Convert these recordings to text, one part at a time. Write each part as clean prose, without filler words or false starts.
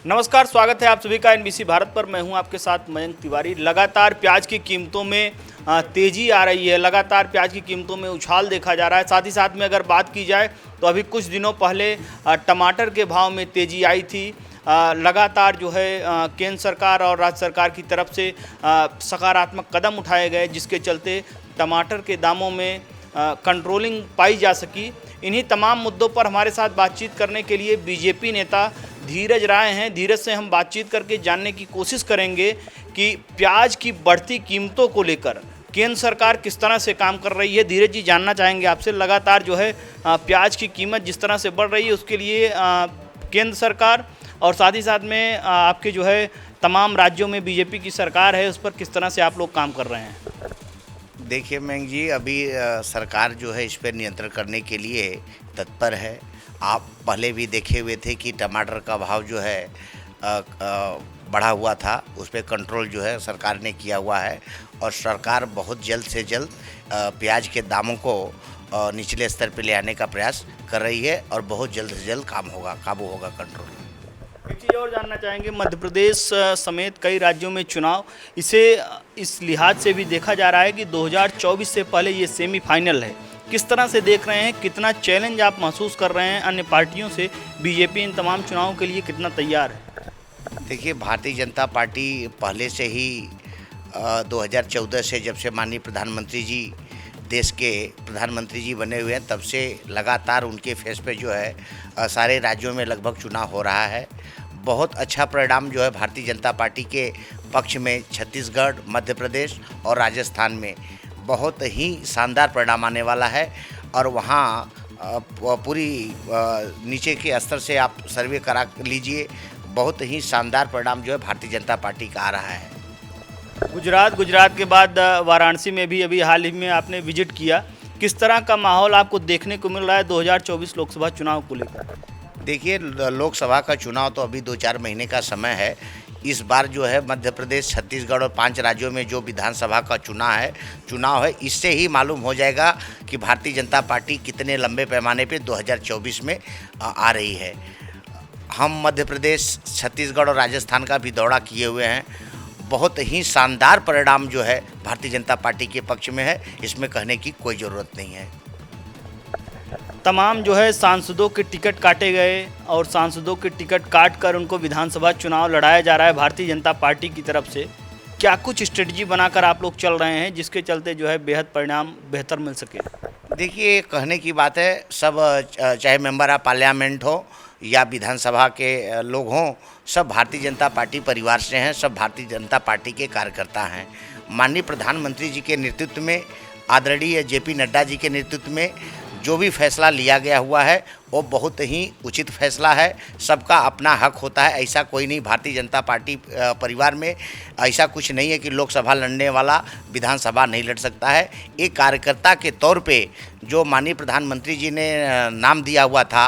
नमस्कार, स्वागत है आप सभी का एनबीसी भारत पर। मैं हूं आपके साथ मयंक तिवारी। लगातार प्याज की कीमतों में तेज़ी आ रही है, लगातार प्याज की कीमतों में उछाल देखा जा रहा है। साथ ही साथ में अगर बात की जाए तो अभी कुछ दिनों पहले टमाटर के भाव में तेज़ी आई थी। लगातार जो है केंद्र सरकार और राज्य सरकार की तरफ से सकारात्मक कदम उठाए गए, जिसके चलते टमाटर के दामों में कंट्रोलिंग पाई जा सकी। इन्हीं तमाम मुद्दों पर हमारे साथ बातचीत करने के लिए बीजेपी नेता धीरज राय हैं। धीरज से हम बातचीत करके जानने की कोशिश करेंगे कि प्याज की बढ़ती कीमतों को लेकर केंद्र सरकार किस तरह से काम कर रही है। धीरज जी, जानना चाहेंगे आपसे, लगातार जो है प्याज की कीमत जिस तरह से बढ़ रही है उसके लिए केंद्र सरकार और साथ ही साथ में आपके जो है तमाम राज्यों में बीजेपी की सरकार है, उस पर किस तरह से आप लोग काम कर रहे हैं? देखिए मयंक जी, अभी सरकार जो है इस पर नियंत्रण करने के लिए तत्पर है। आप पहले भी देखे हुए थे कि टमाटर का भाव जो है बढ़ा हुआ था, उस पर कंट्रोल जो है सरकार ने किया हुआ है और सरकार बहुत जल्द से जल्द प्याज के दामों को निचले स्तर पर ले आने का प्रयास कर रही है और बहुत जल्द से जल्द काबू होगा कंट्रोल। एक चीज़ और जानना चाहेंगे, मध्य प्रदेश समेत कई राज्यों में चुनाव, इस लिहाज से भी देखा जा रहा है कि 2024 से पहले ये सेमीफाइनल है। किस तरह से देख रहे हैं, कितना चैलेंज आप महसूस कर रहे हैं अन्य पार्टियों से? बीजेपी इन तमाम चुनावों के लिए कितना तैयार है? देखिए, भारतीय जनता पार्टी पहले से ही 2014 से, जब से माननीय प्रधानमंत्री जी देश के प्रधानमंत्री जी बने हुए हैं, तब से लगातार उनके फेस पे जो है सारे राज्यों में लगभग चुनाव हो रहा है। बहुत अच्छा परिणाम जो है भारतीय जनता पार्टी के पक्ष में छत्तीसगढ़, मध्य प्रदेश और राजस्थान में बहुत ही शानदार परिणाम आने वाला है और वहाँ पूरी नीचे के स्तर से आप सर्वे करा लीजिए, बहुत ही शानदार परिणाम जो है भारतीय जनता पार्टी का आ रहा है। गुजरात के बाद वाराणसी में भी अभी हाल ही में आपने विजिट किया, किस तरह का माहौल आपको देखने को मिल रहा है 2024 लोकसभा चुनाव को लेकर? देखिए, लोकसभा का चुनाव तो अभी 2-4 महीने का समय है। इस बार जो है मध्य प्रदेश, छत्तीसगढ़ और 5 राज्यों में जो विधानसभा का चुनाव है, इससे ही मालूम हो जाएगा कि भारतीय जनता पार्टी कितने लंबे पैमाने पे 2024 में आ रही है। हम मध्य प्रदेश, छत्तीसगढ़ और राजस्थान का भी दौरा किए हुए हैं। बहुत ही शानदार परिणाम जो है भारतीय जनता पार्टी के पक्ष में है, इसमें कहने की कोई ज़रूरत नहीं है। तमाम जो है सांसदों के टिकट काटे गए और सांसदों के टिकट काट कर उनको विधानसभा चुनाव लड़ाया जा रहा है भारतीय जनता पार्टी की तरफ से। क्या कुछ स्ट्रेटजी बनाकर आप लोग चल रहे हैं जिसके चलते जो है बेहद परिणाम बेहतर मिल सके? देखिए, कहने की बात है, सब चाहे मेंबर ऑफ पार्लियामेंट हो या विधानसभा के लोग हों, सब भारतीय जनता पार्टी परिवार से हैं, सब भारतीय जनता पार्टी के कार्यकर्ता हैं। माननीय प्रधानमंत्री जी के नेतृत्व में, आदरणीय जेपी नड्डा जी के नेतृत्व में जो भी फैसला लिया गया हुआ है वो बहुत ही उचित फैसला है। सबका अपना हक होता है, ऐसा कोई नहीं। भारतीय जनता पार्टी परिवार में ऐसा कुछ नहीं है कि लोकसभा लड़ने वाला विधानसभा नहीं लड़ सकता है। एक कार्यकर्ता के तौर पे जो माननीय प्रधानमंत्री जी ने नाम दिया हुआ था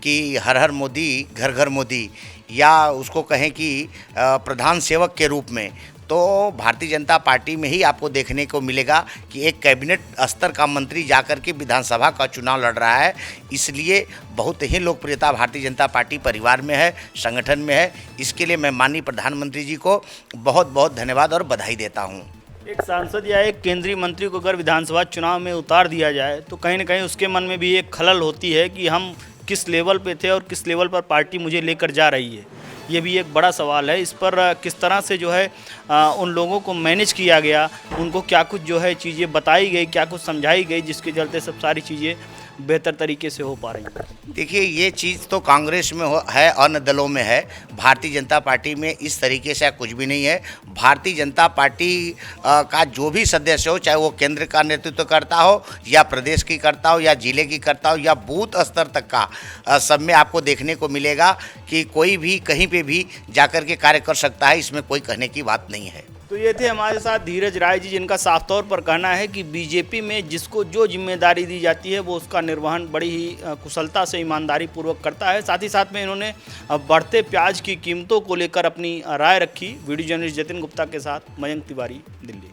कि हर हर मोदी, घर घर मोदी, या उसको कहें कि प्रधान सेवक के रूप में, तो भारतीय जनता पार्टी में ही आपको देखने को मिलेगा कि एक कैबिनेट स्तर का मंत्री जाकर के विधानसभा का चुनाव लड़ रहा है। इसलिए बहुत ही लोकप्रियता भारतीय जनता पार्टी परिवार में है, संगठन में है। इसके लिए मैं माननीय प्रधानमंत्री जी को बहुत बहुत धन्यवाद और बधाई देता हूँ। एक सांसद या एक केंद्रीय मंत्री को अगर विधानसभा चुनाव में उतार दिया जाए तो कहीं ना कहीं उसके मन में भी एक खलल होती है कि हम किस लेवल पे थे और किस लेवल पर पार्टी मुझे लेकर जा रही है। ये भी एक बड़ा सवाल है। इस पर किस तरह से जो है उन लोगों को मैनेज किया गया, उनको क्या कुछ जो है चीज़ें बताई गई, क्या कुछ समझाई गई, जिसके चलते सब सारी चीज़ें बेहतर तरीके से हो पा रही हैं? देखिए, ये चीज़ तो कांग्रेस में है, अन्य दलों में है। भारतीय जनता पार्टी में इस तरीके से कुछ भी नहीं है। भारतीय जनता पार्टी का जो भी सदस्य हो, चाहे वो केंद्र का नेतृत्व करता हो या प्रदेश की करता हो या जिले की करता हो या बूथ स्तर तक का, सब में आपको देखने को मिलेगा कि कोई भी कहीं पे भी जाकर के कार्य कर सकता है। इसमें कोई कहने की बात नहीं है। तो ये थे हमारे साथ धीरज राय जी, जिनका साफ तौर पर कहना है कि बीजेपी में जिसको जो जिम्मेदारी दी जाती है वो उसका निर्वहन बड़ी ही कुशलता से, ईमानदारी पूर्वक करता है। साथ ही साथ में इन्होंने बढ़ते प्याज की कीमतों को लेकर अपनी राय रखी। वीडियो जर्नलिस्ट जतिन गुप्ता के साथ मयंक तिवारी, दिल्ली।